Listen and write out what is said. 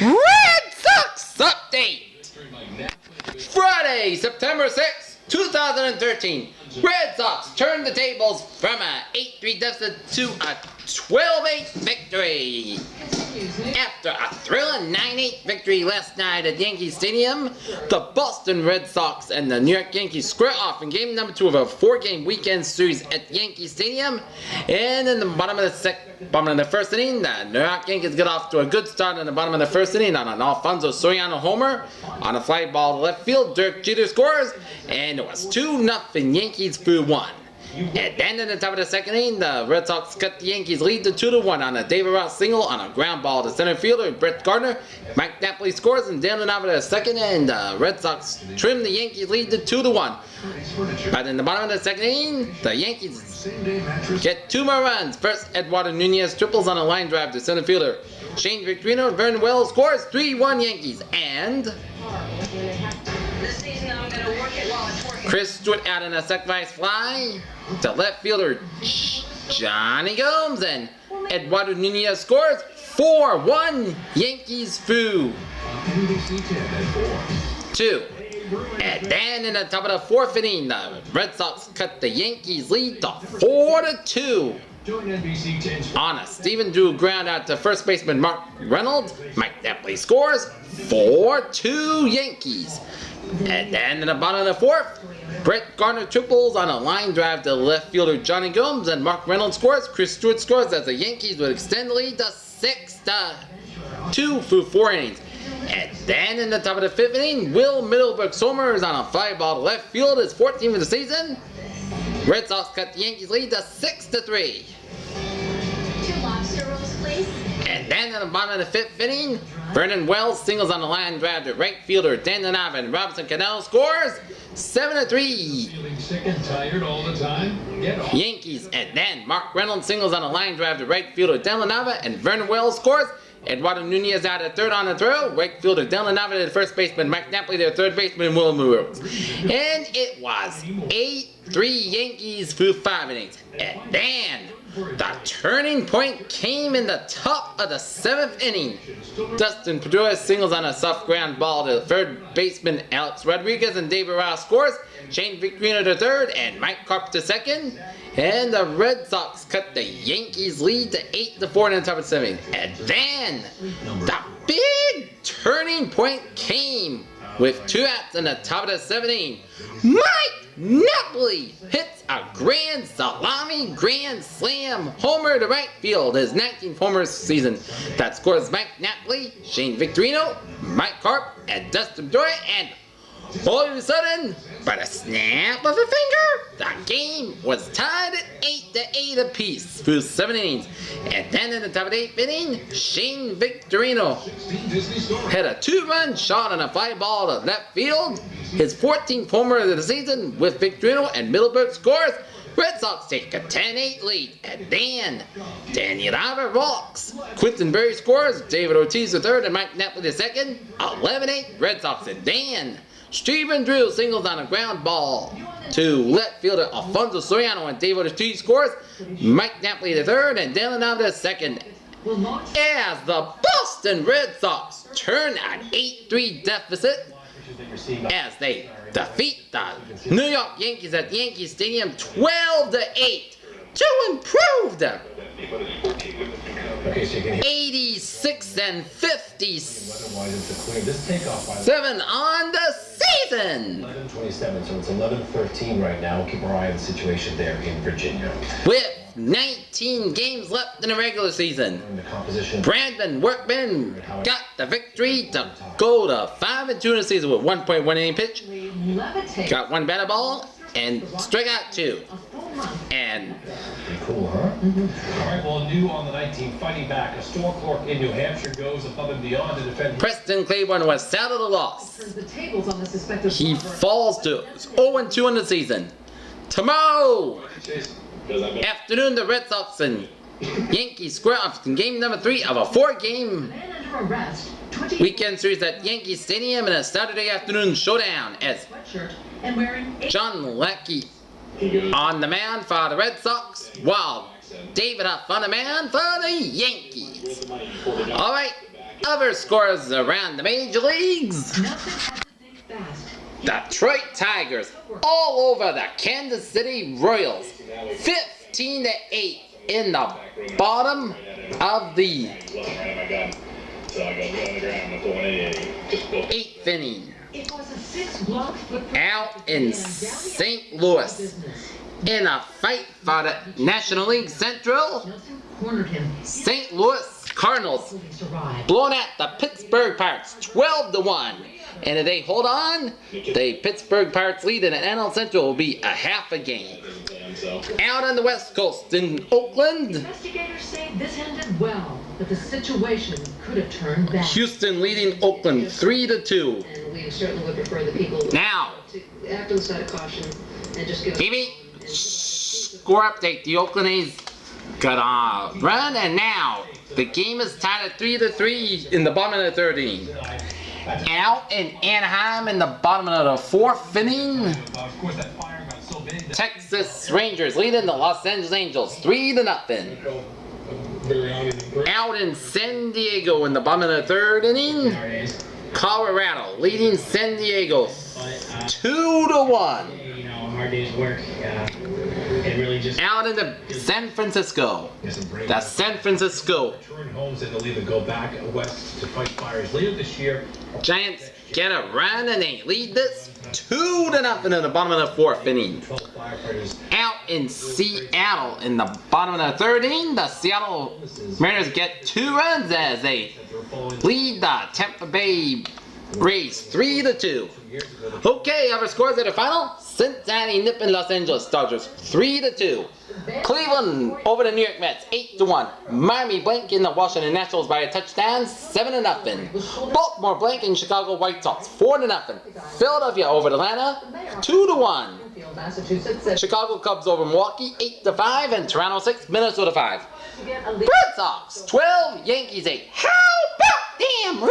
Red Sox update! Friday, September 6, 2013. Red Sox turned the tables from a 8-3 deficit to a 12-8 victory. After a thrilling 9-8 victory last night at Yankee Stadium, the Boston Red Sox and the New York Yankees square off in game number 2 of a 4-game weekend series at Yankee Stadium. And in the bottom of the first inning, the New York Yankees get off to a good start in the bottom of the first inning on an Alfonso Soriano homer. On a fly ball to left field, Dirk Jeter scores, and it was 2-0 Yankees through 1. And then in the top of the second inning, the Red Sox cut the Yankees lead to 2-1 on a David Ross single on a ground ball to center fielder Brett Gardner. Mike Napoli scores, and down and out of the second inning, the Red Sox trim the Yankees lead to 2-1. But in the bottom of the second inning, the Yankees get 2 more runs. First, Eduardo Nunez triples on a line drive to center fielder Shane Victorino. Vernon Wells scores, 3-1 Yankees. And Chris Stewart out in a sacrifice fly to left fielder Johnny Gomes, and Eduardo Nunez scores, 4-1 Yankees through 2. And then in the top of the fourth inning, the Red Sox cut the Yankees lead to 4-2. On a Stephen Drew ground out to first baseman Mark Reynolds, Mike Napoli scores, 4-2 Yankees. And then in the bottom of the fourth, Brett Gardner triples on a line drive to left fielder Johnny Gomes, and Mark Reynolds scores. Chris Stewart scores as the Yankees would extend the lead to 6-2 through 4 innings. And then in the top of the fifth inning, Will Middlebrooks homers on a fly ball to left field, his 14th of the season. Red Sox cut the Yankees lead to 6-3. 2 lobster rolls, please. And then in the bottom of the fifth inning, Vernon Wells singles on the line drive to right fielder Dan Donovan, and Robinson Cano scores, 7-3 Feeling sick and tired all the time? Get off. Yankees. And then Mark Reynolds singles on a line drive to right fielder Dan Donovan, and Vernon Wells scores. Eduardo Nunez out at third on the throw. Right fielder Dan Donovan to first baseman Mike Napoli, their third baseman Will Murillo. And it was 8-3 Yankees through 5 innings. And then the turning point came in the top of the 7th inning. Dustin Pedroia singles on a soft ground ball to third baseman Alex Rodriguez, and David Ross scores. Shane Victorino to third, and Mike Carp to second. And the Red Sox cut the Yankees lead to 8-4 in the top of the 7th. And then the big turning point came with 2 outs in the top of the 7th inning. Mike Napoli hits a grand salami grand slam homer to right field, his 19th homer season. That scores Mike Napoli, Shane Victorino, Mike Carp, and Dustin Pedroia, and all of a sudden, by the snap of a finger, the game was tied at 8-8 apiece through 7 innings. And then in the top of the 8th inning, Shane Victorino had a 2-run shot on a fly ball to left field, his 14th homer of the season with Victorino, and Middleburg scores. Red Sox take a 10-8 lead, and then Daniel Albert walks. Quinton Berry scores, David Ortiz the third, and Mike Napoli the second. 11-8 Red Sox, and then Stephen Drew singles on a ground ball to left fielder Alfonso Soriano, and David Ortiz scores. Mike Napoli the third, and Dylan Alvarez the second. As the Boston Red Sox turn an 8-3 deficit, as they defeat the New York Yankees at Yankee Stadium 12-8 to improve them 86-57 on the season. 11:27, so it's 11:13 right now. We'll keep our eye on the situation there in Virginia. With 19 games left in the regular season, Brandon Workman got the victory to go to 5-2 in the season with 1.1 inning pitch. Got 1 batted ball and strike out 2. And Pretty cool, huh? All right, well, new on the 19th, fighting back. A store clerk in New Hampshire goes above and beyond to defend. Preston Claiborne was sad of the loss. He falls to 0-2 in the season. Tomorrow afternoon, the Red Sox and Yankees square off in game number 3 of a 4-game weekend series at Yankee Stadium in a Saturday afternoon showdown, as John Lackey on the mound for the Red Sox, while David Huff on the mound for the Yankees. Alright, Other scores around the major leagues. Nothing has to think fast. Detroit Tigers all over the Kansas City Royals. 15-8 in the bottom of the 8th inning. It was a 6-block footprint Out in St. Louis in a fight for the National League Central. Nelson cornered him. St. Louis Cardinals Survived. blown at the Pittsburgh Pirates 12-1. And if they hold on, the Pittsburgh Pirates lead in the NL Central will be a half a game. Out on the West Coast in Oakland, Investigators say this ended well, but the situation could have turned bad. Houston leading Oakland 3-2. And we certainly would prefer the people Now, to act on the side of caution and just give baby, score update. The Oakland A's got a run, and now the game is tied at 3-3 in the bottom of the 3rd inning. Out in Anaheim in the bottom of the 4th inning, Of course, that fire got so big that Texas Rangers leading the Los Angeles Angels 3-0. Out in San Diego in the bottom of the 3rd inning, Colorado leading San Diego 2-1. You know, hard day's work. It really just. Out in the San Francisco, the San Francisco Turn homes and they'll either go back west to fight fires later this year. Giants get a run and they lead this 2-0 in the bottom of the 4th inning. 12 firefighters. Out in Seattle in the bottom of the 3rd inning, the Seattle Mariners get 2 runs as they lead the Tampa Bay Rays 3-2. Okay, other scores at the final: Cincinnati nipping Los Angeles Dodgers 3-2. Cleveland over the New York Mets 8-1. Miami blanking the Washington Nationals by a touchdown 7-0. Baltimore blanking Chicago White Sox 4-0. Philadelphia over Atlanta 2-1. Massachusetts. Chicago Cubs over Milwaukee 8-5, and Toronto 6, Minnesota 5. To get a lead. Red Sox 12, Yankees 8. How about damn Red